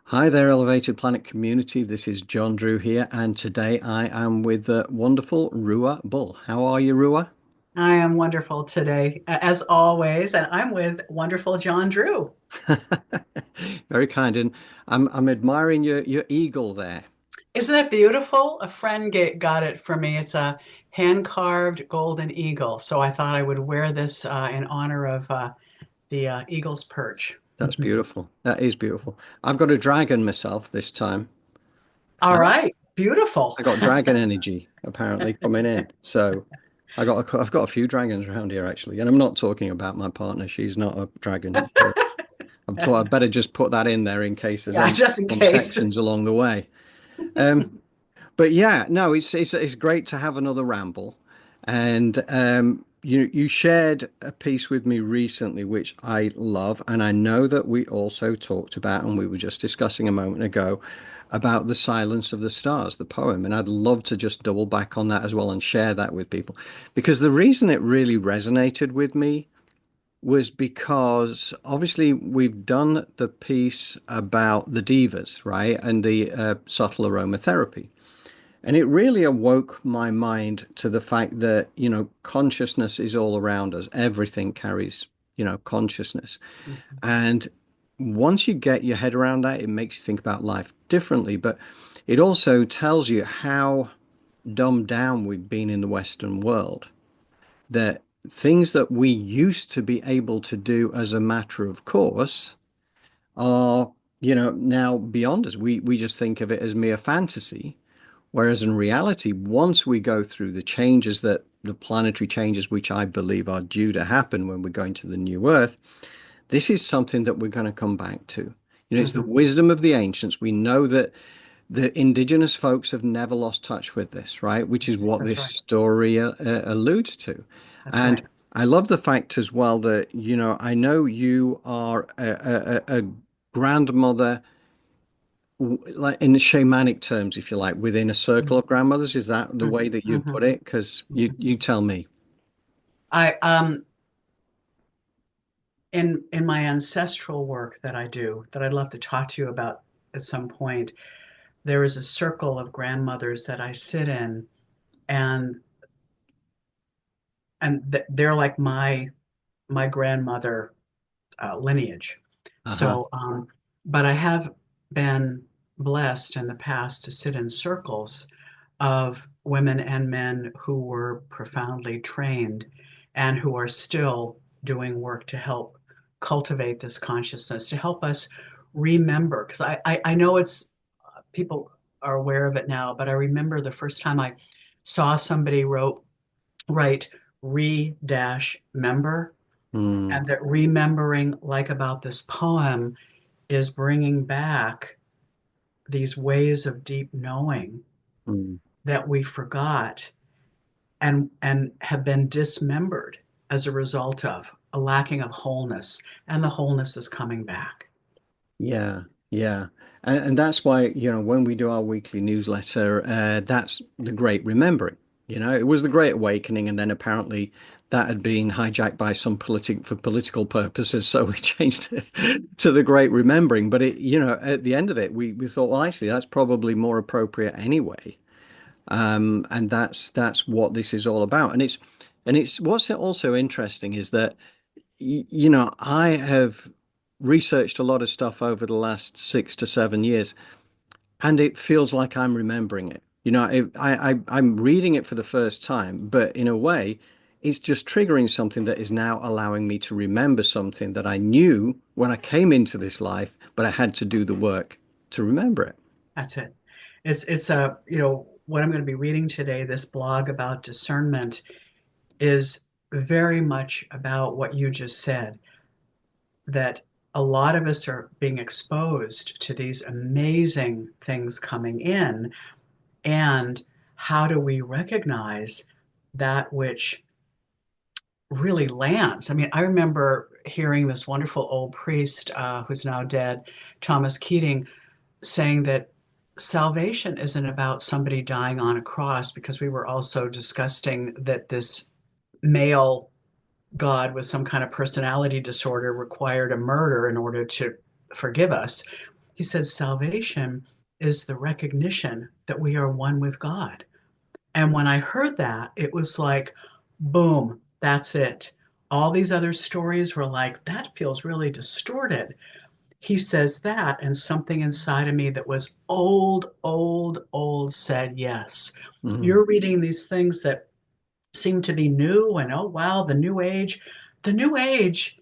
Hi there, Elevated Planet community. This is John Drew here, and today I am with the wonderful Ruah Bull. How are you, Ruah? I am wonderful today, as always, and I'm with wonderful John Drew. Very kind, and I'm admiring your eagle there. Isn't that beautiful? A friend got it for me. It's a hand-carved golden eagle, so I thought I would wear this in honor of the eagle's perch. That's beautiful. That is beautiful. I've got a dragon myself this time. All Uh, right, beautiful. I got dragon energy apparently coming in, so I've got a few dragons around here actually, and I'm not talking about my partner. She's not a dragon. So I thought I'd better just put that in there in case there's Yeah, any just in case. sections along the way. Um, But yeah, no, it's great to have another ramble. And you shared a piece with me recently, which I love, and I know that we also talked about, and we were just discussing a moment ago about the silence of the stars, the poem. And I'd love to just double back on that as well and share that with people. Because the reason it really resonated with me was because obviously we've done the piece about the divas, right? And the subtle aromatherapy. And it really awoke my mind to the fact that, consciousness is all around us. Everything carries, consciousness. And once you get your head around that, it makes you think about life differently. But it also tells you how dumbed down we've been in the Western world, that things that we used to be able to do as a matter of course are, now beyond us. We just think of it as mere fantasy. Whereas in reality, once we go through the planetary changes, which I believe are due to happen when we're going to the new Earth, this is something that we're going to come back to. It's the Mhm. wisdom of the ancients. We know that the indigenous folks have never lost touch with this, right? Which is what That's this right. story alludes to. That's And right. I love the fact as well that, I know you are a grandmother like in shamanic terms, if you like, within a circle Mhm. of grandmothers. Is that the way Mhm. that you'd put Mhm. it? Because you Mhm. tell me. I in my ancestral work that I do, that I'd love to talk to you about at some point, there is a circle of grandmothers that I sit in, and they're like my grandmother lineage. Uh-huh. So, but I have been blessed in the past to sit in circles of women and men who were profoundly trained and who are still doing work to help cultivate this consciousness, to help us remember. Because I know it's people are aware of it now, but I remember the first time I saw somebody write re member, Mm, and that remembering, like about this poem, is bringing back these ways of deep knowing mm. that we forgot and have been dismembered as a result of a lacking of wholeness, and the wholeness is coming back. Yeah, yeah. And that's why, when we do our weekly newsletter, that's the Great Remembering. It was the Great Awakening, and then apparently that had been hijacked by some for political purposes, so we changed it to the Great Remembering. But at the end of it, we thought, well, actually, that's probably more appropriate anyway. And that's what this is all about. And it's what's also interesting is that I have researched a lot of stuff over the last 6 to 7 years, and it feels like I'm remembering it. I'm reading it for the first time, but in a way, it's just triggering something that is now allowing me to remember something that I knew when I came into this life, but I had to do the work to remember it. That's it. It's a, what I'm going to be reading today, this blog about discernment, is very much about what you just said, that a lot of us are being exposed to these amazing things coming in. And how do we recognize that which really lands? I mean, I remember hearing this wonderful old priest who's now dead, Thomas Keating, saying that salvation isn't about somebody dying on a cross, because we were also discussing that this male God with some kind of personality disorder required a murder in order to forgive us. He said, salvation is the recognition that we are one with God. And when I heard that, it was like, boom, that's it. All these other stories were like, that feels really distorted. He says that, and something inside of me that was old, old, old said yes. Mm. You're reading these things that seem to be new, and oh, wow, the new age. The new age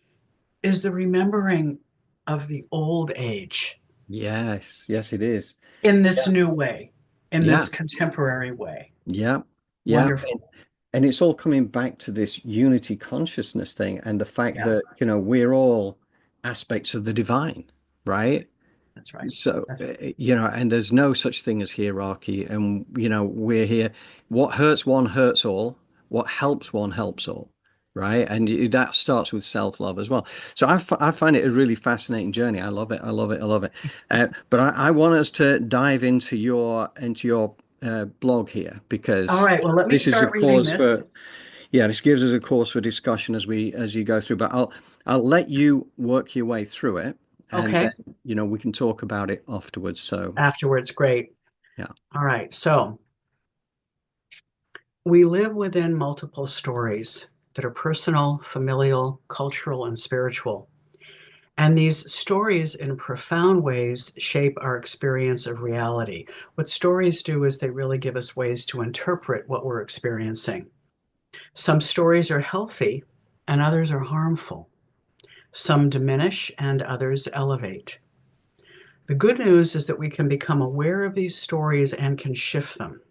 is the remembering of the old age Yes, yes, it is. in this Yeah, new way, in yeah, this contemporary way. yeah, yeah. Wonderful. And it's all coming back to this unity consciousness thing and the fact Yeah, that, we're all aspects of the divine, right? that's right. So, That's right. and there's no such thing as hierarchy. And, we're here. What hurts one hurts all. What helps one helps all, right? And that starts with self-love as well. So I find it a really fascinating journey. I love it. I love it. I love it. But I want us to dive into your blog here All because right. Well, let me this is a start reading cause this. for yeah, this gives us a cause for discussion as you go through. But I'll let you work your way through it, and then Okay. we can talk about it afterwards. So Afterwards, great. yeah. All right. So we live within multiple stories that are personal, familial, cultural, and spiritual. And these stories, in profound ways, shape our experience of reality. What stories do is they really give us ways to interpret what we're experiencing. Some stories are healthy and others are harmful. Some diminish and others elevate. The good news is that we can become aware of these stories and can shift them.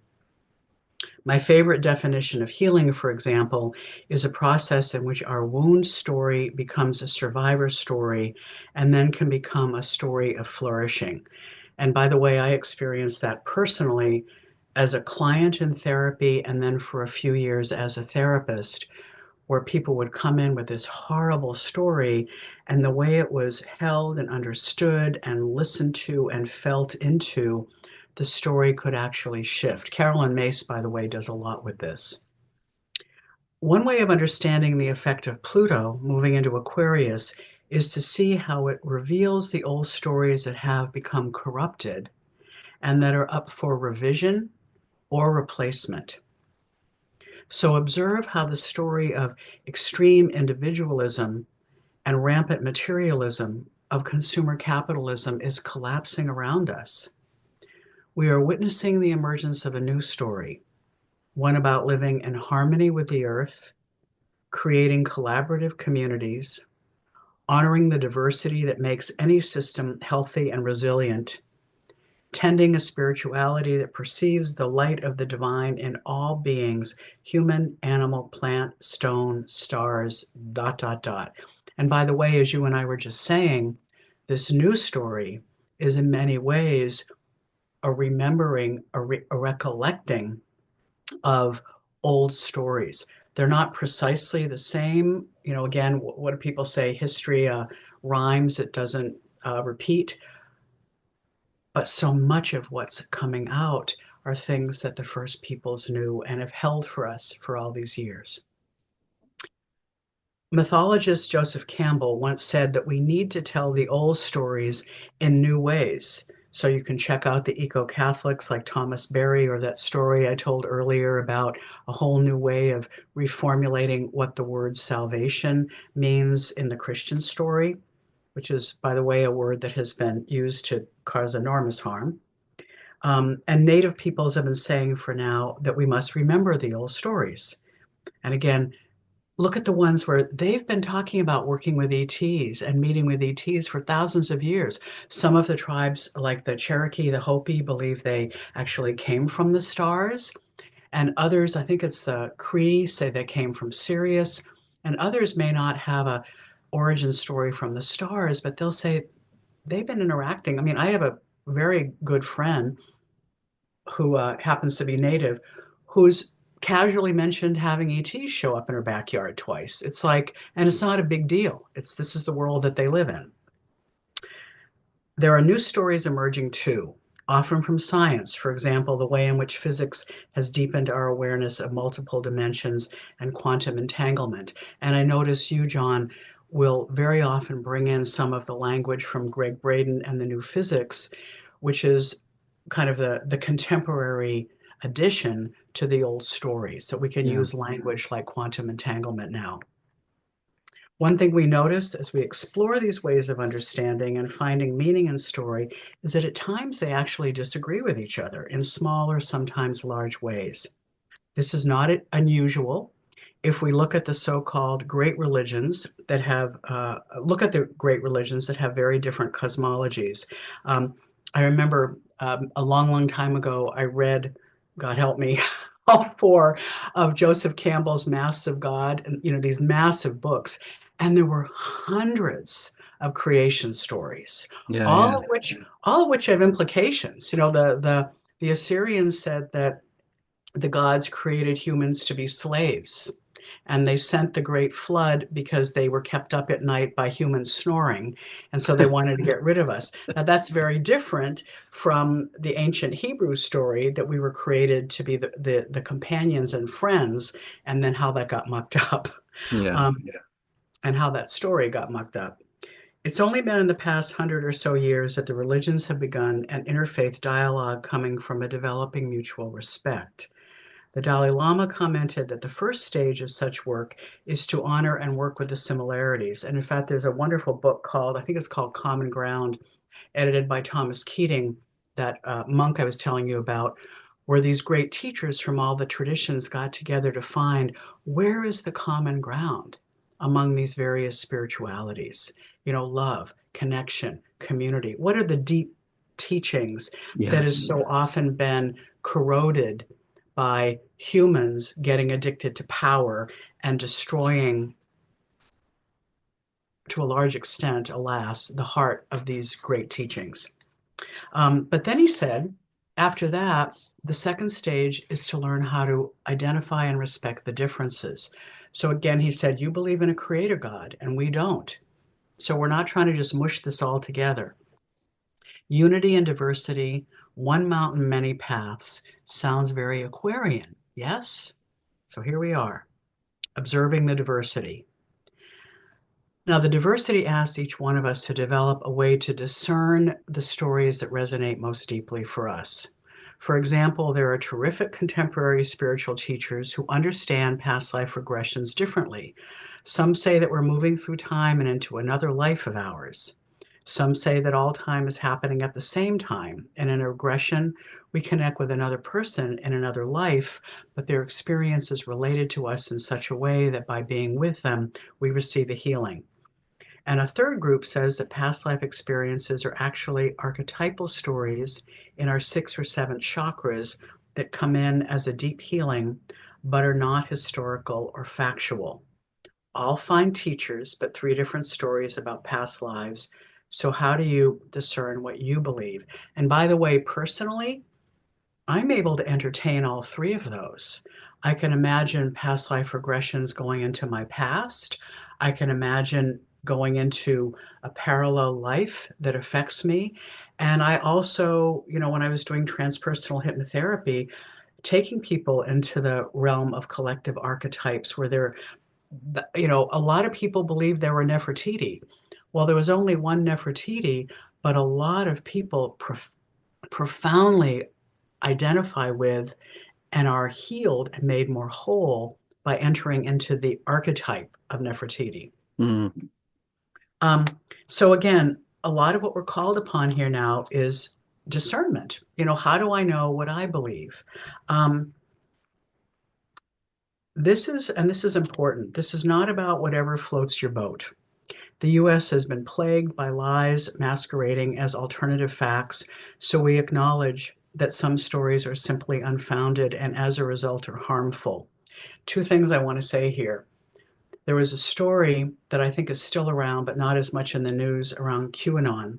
My favorite definition of healing, for example, is a process in which our wound story becomes a survivor story and then can become a story of flourishing. And by the way, I experienced that personally as a client in therapy and then for a few years as a therapist, where people would come in with this horrible story, and the way it was held and understood and listened to and felt into, the story could actually shift. Carolyn Mace, by the way, does a lot with this. One way of understanding the effect of Pluto moving into Aquarius is to see how it reveals the old stories that have become corrupted and that are up for revision or replacement. So observe how the story of extreme individualism and rampant materialism of consumer capitalism is collapsing around us. We are witnessing the emergence of a new story, one about living in harmony with the earth, creating collaborative communities, honoring the diversity that makes any system healthy and resilient, tending a spirituality that perceives the light of the divine in all beings, human, animal, plant, stone, stars, dot, dot, dot. And by the way, as you and I were just saying, this new story is in many ways a remembering, a recollecting of old stories. They're not precisely the same. Again, what do people say? History rhymes, it doesn't repeat. But so much of what's coming out are things that the first peoples knew and have held for us for all these years. Mythologist Joseph Campbell once said that we need to tell the old stories in new ways. So you can check out the eco-Catholics like Thomas Berry, or that story I told earlier about a whole new way of reformulating what the word salvation means in the Christian story, which is, by the way, a word that has been used to cause enormous harm. And Native peoples have been saying for now that we must remember the old stories. And again, look at the ones where they've been talking about working with ETs and meeting with ETs for thousands of years. Some of the tribes, like the Cherokee, the Hopi, believe they actually came from the stars. And others, I think it's the Cree, say they came from Sirius. And others may not have a origin story from the stars, but they'll say they've been interacting. I mean, I have a very good friend who happens to be native, who's casually mentioned having ETs show up in her backyard twice. It's like, and it's not a big deal. This is the world that they live in. There are new stories emerging too, often from science. For example, the way in which physics has deepened our awareness of multiple dimensions and quantum entanglement. And I notice you, John, will very often bring in some of the language from Greg Braden and the New Physics, which is kind of the contemporary addition to the old stories. So we can Yeah. use language like quantum entanglement now. One thing we notice as we explore these ways of understanding and finding meaning in story is that at times they actually disagree with each other in small or sometimes large ways. This is not unusual. If we look at the so-called great religions that have, look at the great religions that have very different cosmologies. I remember a long, long time ago, I read, God help me, all four of Joseph Campbell's Masks of God, and these massive books, and there were hundreds of creation stories, Yeah. all Yeah. of which, all of which have implications. The Assyrians said that the gods created humans to be slaves. And they sent the great flood because they were kept up at night by humans snoring. And so they wanted to get rid of us. Now, that's very different from the ancient Hebrew story that we were created to be the companions and friends, and then how that got mucked up, Yeah. um, and how that story got mucked up. It's only been in the past 100 or so years that the religions have begun an interfaith dialogue coming from a developing mutual respect. The Dalai Lama commented that the first stage of such work is to honor and work with the similarities. And in fact, there's a wonderful book called, I think it's called Common Ground, edited by Thomas Keating, that monk I was telling you about, where these great teachers from all the traditions got together to find where is the common ground among these various spiritualities. Love, connection, community. What are the deep teachings that has Yes. so often been corroded by humans getting addicted to power and destroying, to a large extent, alas, the heart of these great teachings. But then he said, after that, the second stage is to learn how to identify and respect the differences. So again, he said, you believe in a creator God, and we don't. So we're not trying to just mush this all together. Unity and diversity, one mountain, many paths, sounds very Aquarian, yes? So here we are, observing the diversity. Now, the diversity asks each one of us to develop a way to discern the stories that resonate most deeply for us. For example, there are terrific contemporary spiritual teachers who understand past life regressions differently. Some say that we're moving through time and into another life of ours. Some say that all time is happening at the same time. And in a regression, we connect with another person in another life, but their experience is related to us in such a way that by being with them, we receive a healing. And a third group says that past life experiences are actually archetypal stories in our 6 or 7 chakras that come in as a deep healing, but are not historical or factual. All fine teachers, but 3 different stories about past lives. So, how do you discern what you believe? And by the way, personally, I'm able to entertain all 3 of those. I can imagine past life regressions going into my past. I can imagine going into a parallel life that affects me. And I also, when I was doing transpersonal hypnotherapy, taking people into the realm of collective archetypes where a lot of people believe there were Nefertiti. Well, there was only one Nefertiti, but a lot of people profoundly identify with and are healed and made more whole by entering into the archetype of Nefertiti. Mm. Um, so again, a lot of what we're called upon here now is discernment. How do I know what I believe? Um, this is important. This is not about whatever floats your boat. The US has been plagued by lies masquerading as alternative facts, so we acknowledge that some stories are simply unfounded and as a result are harmful. 2 things I want to say here. There was a story that I think is still around, but not as much in the news, around QAnon,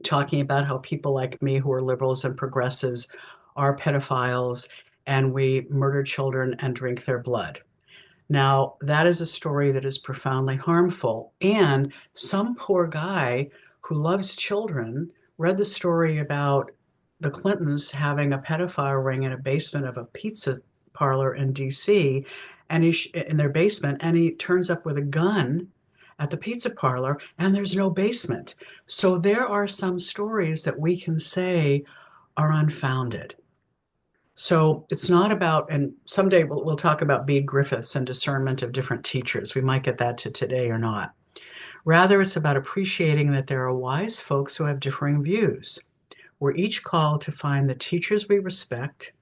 talking about how people like me who are liberals and progressives are pedophiles and we murder children and drink their blood. Now, that is a story that is profoundly harmful. And some poor guy who loves children read the story about the Clintons having a pedophile ring in a basement of a pizza parlor in DC, and in their basement, and he turns up with a gun at the pizza parlor and there's no basement. So there are some stories that we can say are unfounded. So it's not about, and someday we'll talk about Bede Griffiths and discernment of different teachers. We might get that to today or not. Rather, it's about appreciating that there are wise folks who have differing views. We're each called to find the teachers we respect,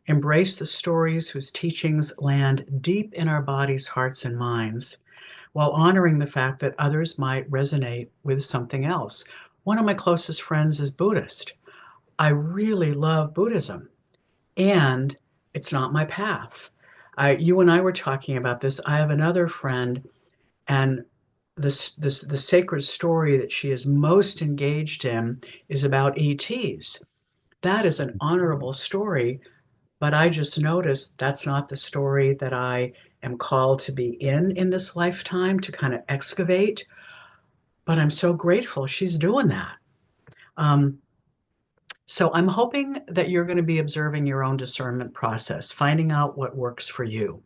embrace the stories whose teachings land deep in our bodies, hearts, and minds, while honoring the fact that others might resonate with something else. One of my closest friends is Buddhist. I really love Buddhism, and it's not my path. You and I were talking about this. I have another friend, and the sacred story that she is most engaged in is about ETs. That is an honorable story, but I just noticed that's not the story that I am called to be in this lifetime to kind of excavate. But I'm so grateful she's doing that. Um, so I'm hoping that you're going to be observing your own discernment process, finding out what works for you.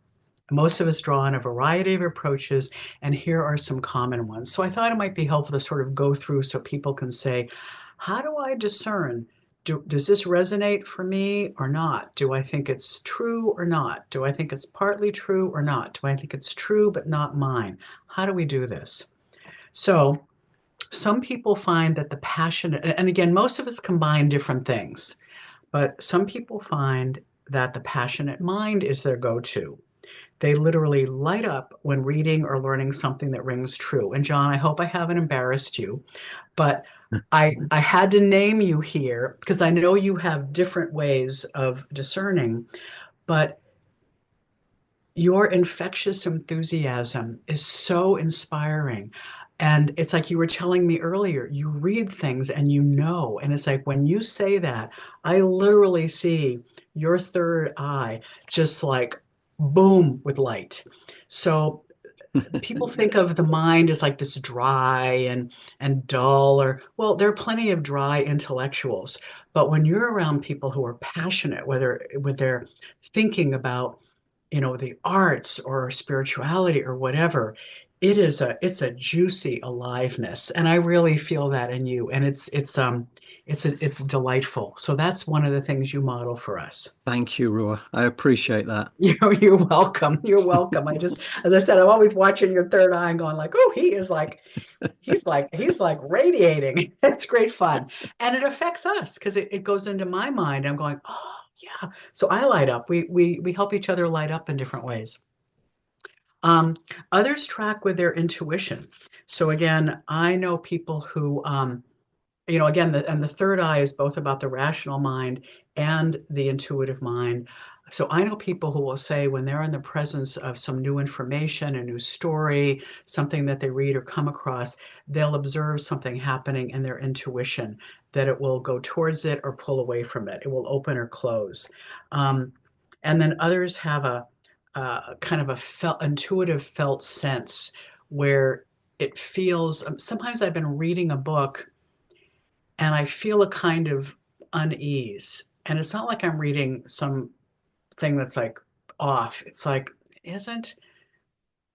Most of us draw on a variety of approaches, and here are some common ones. So I thought it might be helpful to sort of go through so people can say, how do I discern? Does this resonate for me or not? Do I think it's true or not? Do I think it's partly true or not? Do I think it's true but not mine? How do we do this? So some people find that the passion, and again, most of us combine different things, but some people find that the passionate mind is their go-to. They literally light up when reading or learning something that rings true. And John, I hope I haven't embarrassed you, but I had to name you here because I know you have different ways of discerning, but your infectious enthusiasm is so inspiring. And it's like you were telling me earlier, you read things and you know. And it's like when you say that, I literally see your third eye just like boom with light. So people think of the mind as like this dry and dull, or well, there are plenty of dry intellectuals, but when you're around people who are passionate, whether with their thinking about, the arts or spirituality or whatever, it's a juicy aliveness, and I really feel that in you, and it's delightful. So that's one of the things you model for us. Thank you, Ruah. I appreciate that. You're welcome. You're welcome. As I said, I'm always watching your third eye and going like, oh, he's like radiating. It's great fun. And it affects us because it goes into my mind. I'm going, oh yeah. So I light up. We help each other light up in different ways. Um, Others track with their intuition. So again, I know people who again, and the third eye is both about the rational mind and the intuitive mind. So I know people who will say when they're in the presence of some new information, a new story, something that they read or come across, they'll observe something happening in their intuition, that it will go towards it or pull away from it. It will open or close. And then others have a kind of intuitive felt sense where it feels, sometimes I've been reading a book and I feel a kind of unease. And it's not like I'm reading something that's like off. It's like, isn't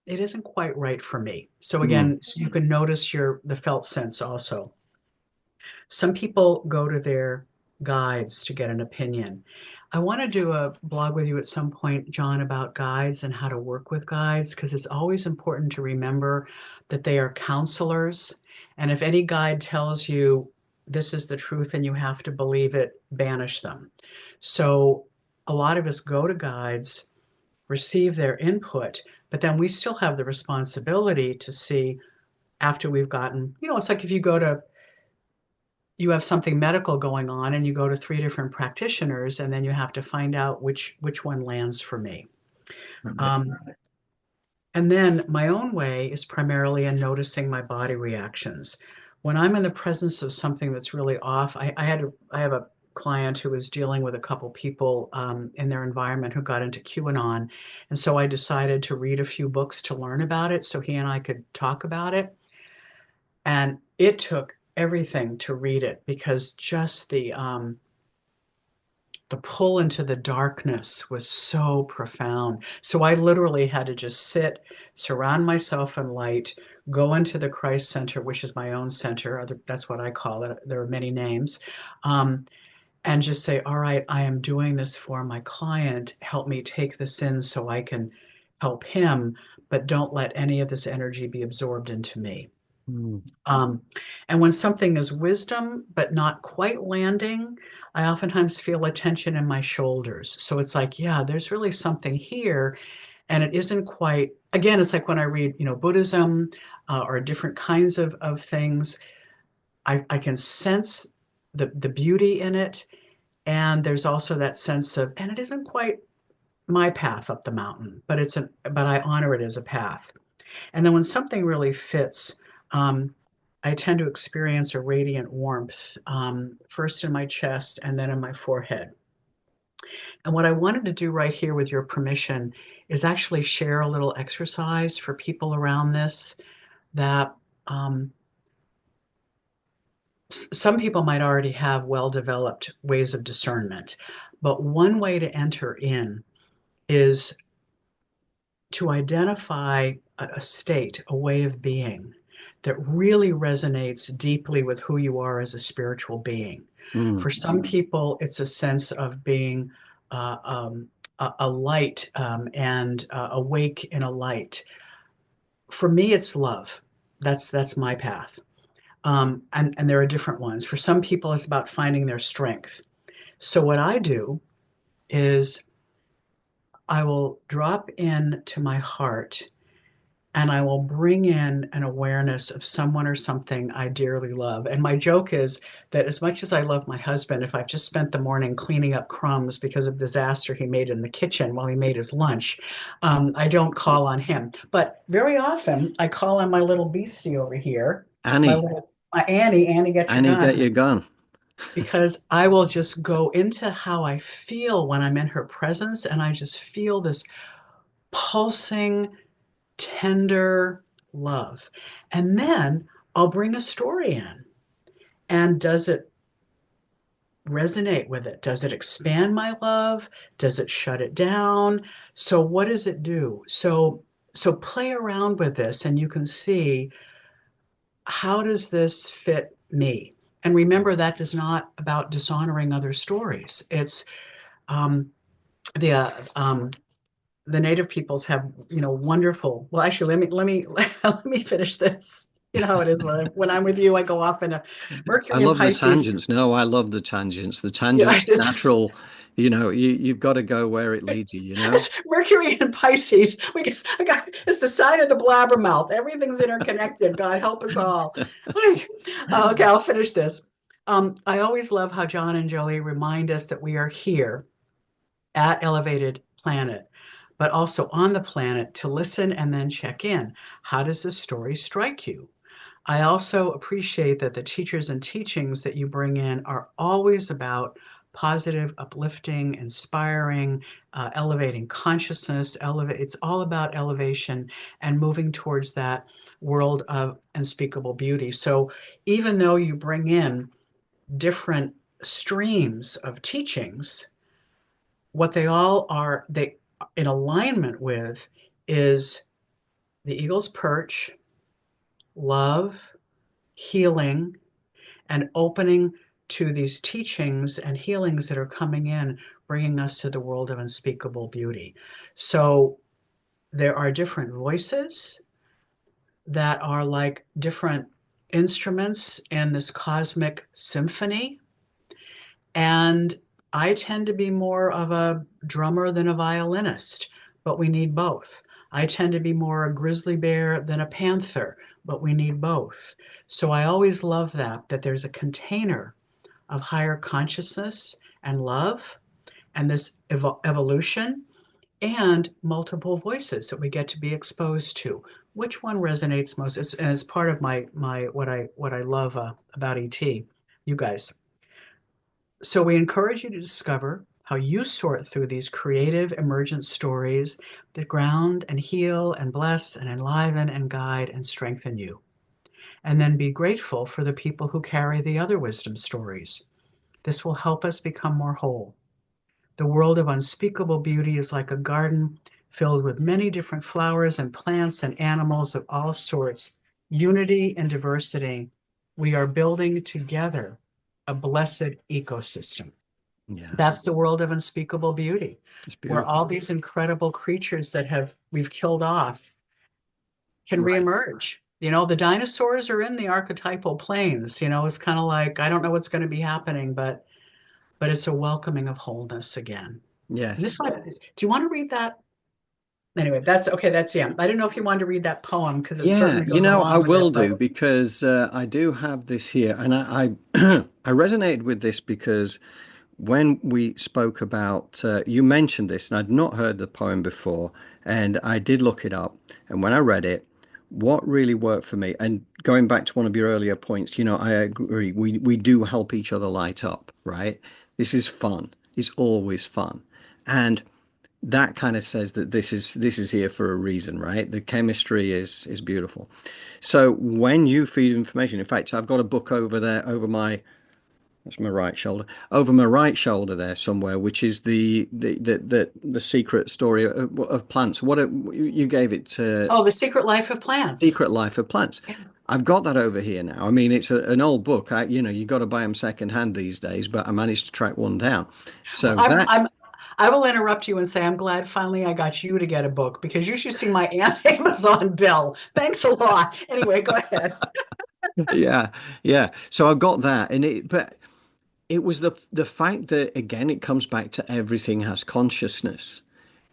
it isn't quite right for me. So Mm. again, so you can notice the felt sense also. Some people go to their guides to get an opinion. I want to do a blog with you at some point, John, about guides and how to work with guides, because it's always important to remember that they are counselors. And if any guide tells you this is the truth and you have to believe it, banish them. So a lot of us go to guides, receive their input, but then we still have the responsibility to see after we've gotten, it's like if you have something medical going on and you go to three different practitioners and then you have to find out which one lands for me. Um, and then my own way is primarily in noticing my body reactions. When I'm in the presence of something that's really off, I have a client who was dealing with a couple people in their environment who got into QAnon. And so I decided to read a few books to learn about it so he and I could talk about it. And it took everything to read it because just the pull into the darkness was so profound. So I literally had to just sit, surround myself in light, go into the Christ Center, which is my own center. That's what I call it. There are many names. Um, and just say, all right, I am doing this for my client. Help me take this in so I can help him, but don't let any of this energy be absorbed into me. Mm. Um, and when something is wisdom, but not quite landing, I oftentimes feel a tension in my shoulders. So it's like, yeah, there's really something here. And it isn't quite, again, it's like when I read, Buddhism or different kinds of things, I can sense the beauty in it. And there's also that sense of, and it isn't quite my path up the mountain, but I honor it as a path. And then when something really fits, I tend to experience a radiant warmth, first in my chest and then in my forehead. And what I wanted to do right here, with your permission, is actually share a little exercise for people around this that um, some people might already have well developed ways of discernment. But one way to enter in is to identify a state, a way of being that really resonates deeply with who you are as a spiritual being. Mm. For some people, it's a sense of being uh, um, a light and awake in a light. For me, it's love. That's my path. And there are different ones. For some people, it's about finding their strength. So what I do is I will drop in to my heart and I will bring in an awareness of someone or something I dearly love. And my joke is that as much as I love my husband, if I've just spent the morning cleaning up crumbs because of the disaster he made in the kitchen while he made his lunch, I don't call on him. But very often I call on my little beastie over here, Annie, my Annie. Annie, get your Annie, get gun. your gun. Because I will just go into how I feel when I'm in her presence, and I just feel this pulsing, tender love. And then I'll bring a story in. And does it resonate with it? Does it expand my love? Does it shut it down? So what does it do? So play around with this and you can see, how does this fit me? And remember, that is not about dishonoring other stories. It's um, the the native peoples have, wonderful. Well, actually, let me let me finish this. You know how it is when I'm with you, I go off in a I Mercury and love the Pisces. tangents. No, I love the tangents. The Yeah, tangents, natural, you've got to go where it leads you, you know? it's Mercury and Pisces. It's the sign of the blabbermouth. Everything's interconnected. God help us all. Okay, I'll finish this. I always love how John and Jolie remind us that we are here at Elevated Planet, but also on the planet to listen and then check in. How does this story strike you? I also appreciate that the teachers and teachings that you bring in are always about positive, uplifting, inspiring, elevating consciousness. It's all about elevation and moving towards that world of unspeakable beauty. So even though you bring in different streams of teachings, what they all are they in alignment with is the eagle's perch, love, healing, and opening to these teachings and healings that are coming in, bringing us to the world of unspeakable beauty. So there are different voices that are like different instruments in this cosmic symphony. And I tend to be more of a drummer than a violinist, but we need both. I tend to be more a grizzly bear than a panther, but we need both. So I always love that there's a container of higher consciousness and love and this evolution and multiple voices that we get to be exposed to. Which one resonates most? And it's part of my what I love about ET, you guys. So we encourage you to discover how you sort through these creative emergent stories that ground and heal and bless and enliven and guide and strengthen you. And then be grateful for the people who carry the other wisdom stories. This will help us become more whole. The world of unspeakable beauty is like a garden filled with many different flowers and plants and animals of all sorts. unity and diversity, we are building together a blessed ecosystem. Yeah, That's the world of unspeakable beauty, it's where beautiful. all these incredible creatures that have we've killed off can Right. reemerge. You know, the dinosaurs are in the archetypal planes. You know, it's kind of like I don't know what's going to be happening, but it's a welcoming of wholeness again. And Yes. this one, do you want to read that? Anyway, that's okay. That's yeah. I didn't know if you wanted to read that poem because it Yeah, certainly goes I along with will it, do but because I do have this here, and I resonated with this because when we spoke about you mentioned this, and I'd not heard the poem before, and I did look it up, and when I read it, what really worked for me, and going back to one of your earlier points, I agree. We do help each other light up, right? This is fun. It's always fun, and that kind of says that this is here for a reason, right? The chemistry is beautiful. So when you feed information, in fact, I've got a book over there over my that's my right shoulder over my right shoulder there somewhere, which is the secret story of plants. You gave it to oh, The Secret Life of Plants. Secret Life of Plants. Yeah. I've got that over here now. I mean, it's an old book. You got to buy them second hand these days, but I managed to track one down. Well, So that I will interrupt you and say I'm glad finally I got you to get a book because you should see my Amazon bill. Thanks a lot. Anyway, go ahead. yeah, yeah. So I've got that, but it was the fact that again it comes back to everything has consciousness,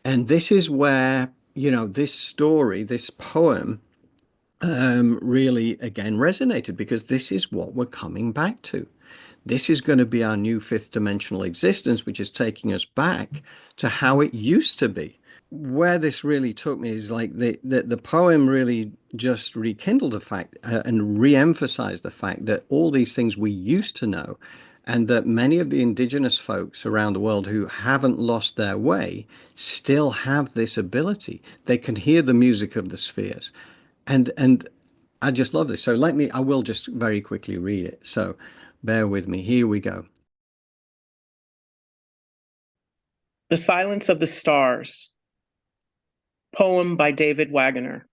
and this is where this story, this poem, really again resonated because this is what we're coming back to. This is going to be our new fifth dimensional existence, which is taking us back to how it used to be. Where this really took me is like the poem really just rekindled the fact and re-emphasized the fact that all these things we used to know, and that many of the indigenous folks around the world who haven't lost their way still have this ability. They can hear the music of the spheres, and I just love this. So I will just very quickly read it. So bear with me. Here we go. The Silence of the Stars, poem by David Wagoner.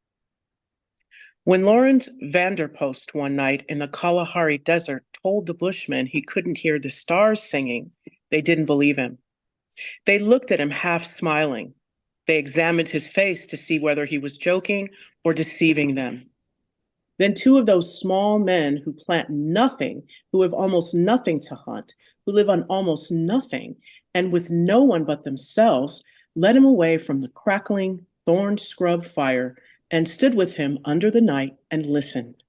When Lawrence Vanderpost one night in the Kalahari Desert told the Bushmen he couldn't hear the stars singing, they didn't believe him. They looked at him half smiling. They examined his face to see whether he was joking or deceiving them. Then two of those small men who plant nothing, who have almost nothing to hunt, who live on almost nothing, and with no one but themselves, led him away from the crackling, thorn scrub fire and stood with him under the night and listened.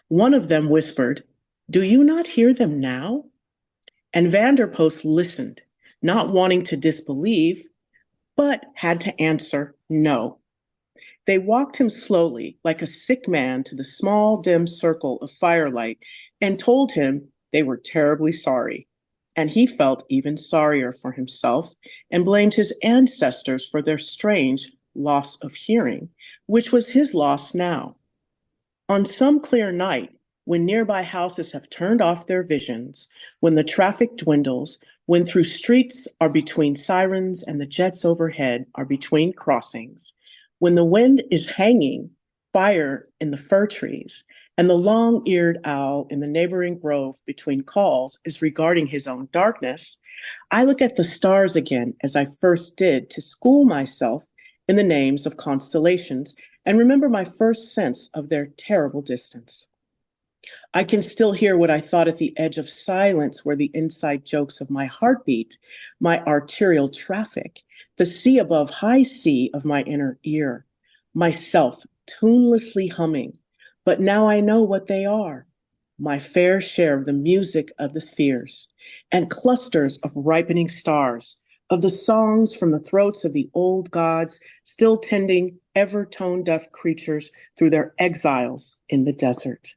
One of them whispered, "Do you not hear them now?" And Vanderpost listened, not wanting to disbelieve, but had to answer no. They walked him slowly, like a sick man, to the small, dim circle of firelight and told him they were terribly sorry. And he felt even sorrier for himself and blamed his ancestors for their strange loss of hearing, which was his loss now. On some clear night, when nearby houses have turned off their visions, when the traffic dwindles, when through streets are between sirens and the jets overhead are between crossings, when the wind is hanging fire in the fir trees, and the long-eared owl in the neighboring grove between calls is regarding his own darkness, I look at the stars again as I first did to school myself in the names of constellations and remember my first sense of their terrible distance. I can still hear what I thought at the edge of silence were the inside jokes of my heartbeat, my arterial traffic, the sea above high sea of my inner ear, myself tunelessly humming. But now I know what they are. My fair share of the music of the spheres and clusters of ripening stars, of the songs from the throats of the old gods still tending ever tone deaf creatures through their exiles in the desert.